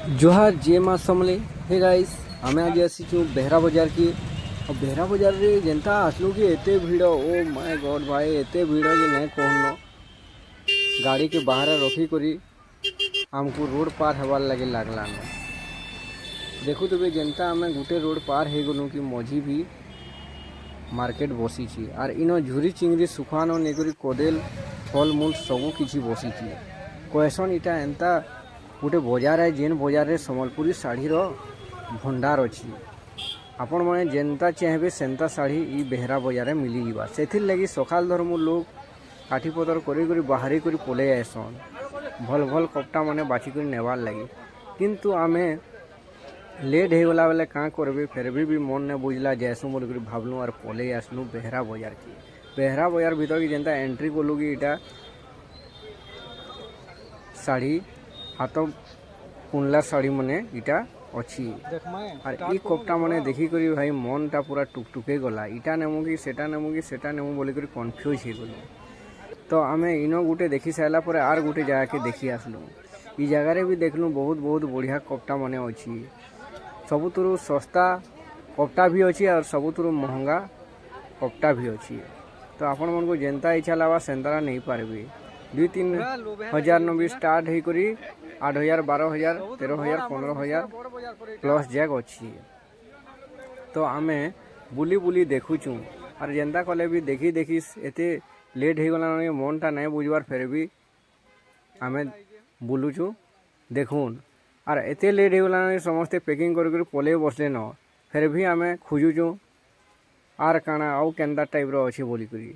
जोहार जे माँ समले। Hey guys, आमे आज आसीचु बेहरा बाजार की। और बेहरा बाजार रे जेनता आसलु कि एते भीड़, ओ माय गॉड भाई, एते भीड़ जे नहीं कहनो। गाड़ी के बाहर रखी करी हमको रोड पार हवार लगे लागलान। देखु तबे जेनता आमे गुटे रोड पार हे गनु कि मझी भी मार्केट बसी छी। आर इनो झुरी चिंगरी सुखानो नेकरी कोदेल फल मूल सबु किछि बसी छी। कहसन इटा एंता गोटे बजार है जेन बजार रे सम्बलपुरी शाढ़ी भंडार अच्छी। आपण मैंने जेनता चाहेबे सेंता शाढ़ी ई बेहरा बजार में मिली जावा। से लगी सकाल धर्म लोग काठी पतर करी बाहरी करी पले आसन भल भल कपटा माने बाछी कर नेबार लगी। किंतु आमे लेट हो गला बेले काँ करबे, फिर भी मन ने बुझला जैसु बोल कर भावलु और पले आसलु बेहरा बजार की। बेहरा बजार भीतर की जेनता एंट्री कलु कि इटा शाढ़ी हाथ कुंडला शाढ़ी मने इटा अच्छी। और ई कपटा मने देखी करी भाई मन टा पूरा टुकटुके गला। इटा नेमु कि सेटा नेमु कि सेटा नेमु बोली करी कन्फ्यूज हो गलु। तो आमे इनो गुटे देखी सारा पर आर गुटे जगह के देखी आसलु। ई जगह रे भी देखलु बहुत बहुत बढ़िया कपटा मने अच्छी। सबुतुरु सस्ता कपटा भी अच्छी और सबुतुरु महंगा कपटा भी अच्छी। तो आपण मन को जेनता इच्छा लावा सेंतरा नहीं पारबे। 2-3 हजार नो भी स्टार्ट हो करी 8,000, 12,000, 13,000, 15,000 प्लस जैक अच्छी। तो आमे बुली बुली देखुचु और जेनता कले भी देखी देखी एते लेट हो गला मन टा नहीं बुझबार, फिर भी आमे बुलुचु देखुन। और एते लेट हो गला समस्ते पैकिंग कर पले बसले न, फिर भी आमे खोजुचु आर काना आउ केंदा टाइप रो अच्छी बोली करी।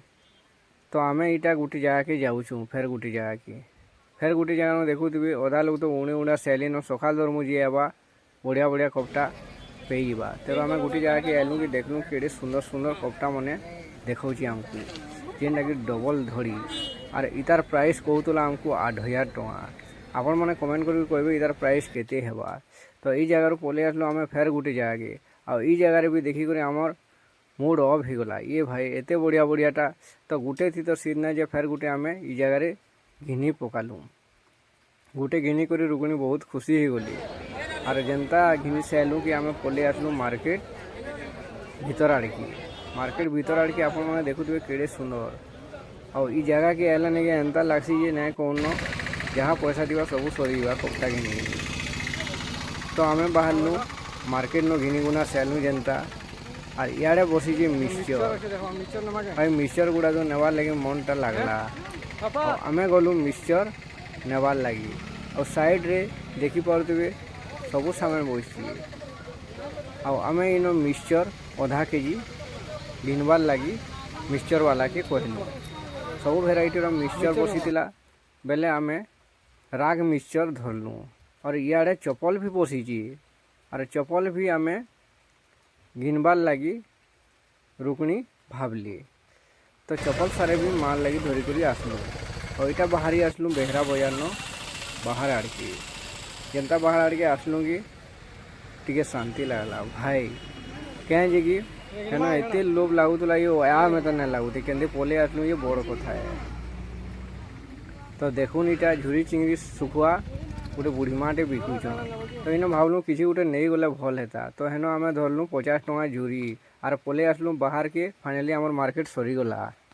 तो आमे इटा गुटी जगह के जाऊँ फिर गुटी जगह के फिर गुटी जगह में देखु थे अधा लोग तो उड़े उड़ा सैलिन सकाल दर मुझे आवा बढ़िया बढ़िया कपटा पे जावा। तेरे आम गुटी जगह के आलू कि देखलु कि सुंदर सुंदर कपटा मैंने देखा आमको जेनटा कि डबल धड़ी। और इतार प्राइस कहूला आमको 8,000 टଙ୍କା। आपण मैंने कमेंट करके कहे इतार प्राइस केते हेबा। तो ये जगार पलि आसलु आम फेर गुटे जगह के आई जगार भी देखिक आमर मूड ऑफ हो गला। ये भाई एते बढ़िया बढ़ियाटा तो गुटे थी तो सीध ना जे फेर गुटे आम ई जगार घिनी पकालु। गुटे घिनी करी रुगुणी बहुत खुशी हो गली। और जेनता घिनी से आलू कि आम पलि आसलु मार्केट भीतर आड़की। मार्केट भीतर आड़की आपण मैंने देखुए केड़े सुंदर। और ई जगह के आला नहीं एंता लगसी जे ना कौन जहाँ पैसा दिवा सब सरीवा कपटा घिनी। तो आम बाहरलु मार्केट नो घिनी गुना से आलू जेनता। और इे बसी मिक्सचर भाई मिक्सचर गुड़ा जो नेबार लगे मनटा लगला। आम गलु मिक्सचर नेबार लगी। और साइड रे देखी पारे सबू सामान बसी। आम इन मिक्सचर आधा केजी घिनबार लगी मिक्सचर वाला के कहलु। सब भेराइटर मिक्सचर बसीला बेले आम राग मिक्सचर धरलु। और इे चपल भी बसी। और चपल भी आम घिनबार लगी रुकनी भावली। तो चपल सारे भी माल लगी धरी करी आसलु। और इटा बाहरी आसलु बेहरा बाजार न बाहर आड़के। जनता बाहर आड़के आसलु कि टिके शांति लगला भाई क्या जगि है ना एते लोभ लगुला। ये आ में तो नहीं लगुते केंदे पले आसलु ये बड़ कथा है। तो देखुन इटा झुरी चिंगड़ी सुखुआ गोटे बुढ़ी माटे बिकुछ। तो इन भावलु किसी गोटे नहीं गले भल हेता। तो हेन आम धरलु 50 टଙ୍କା झुरी और पले आसलु बाहर के। फाइनाली आमर मार्केट सरीगला।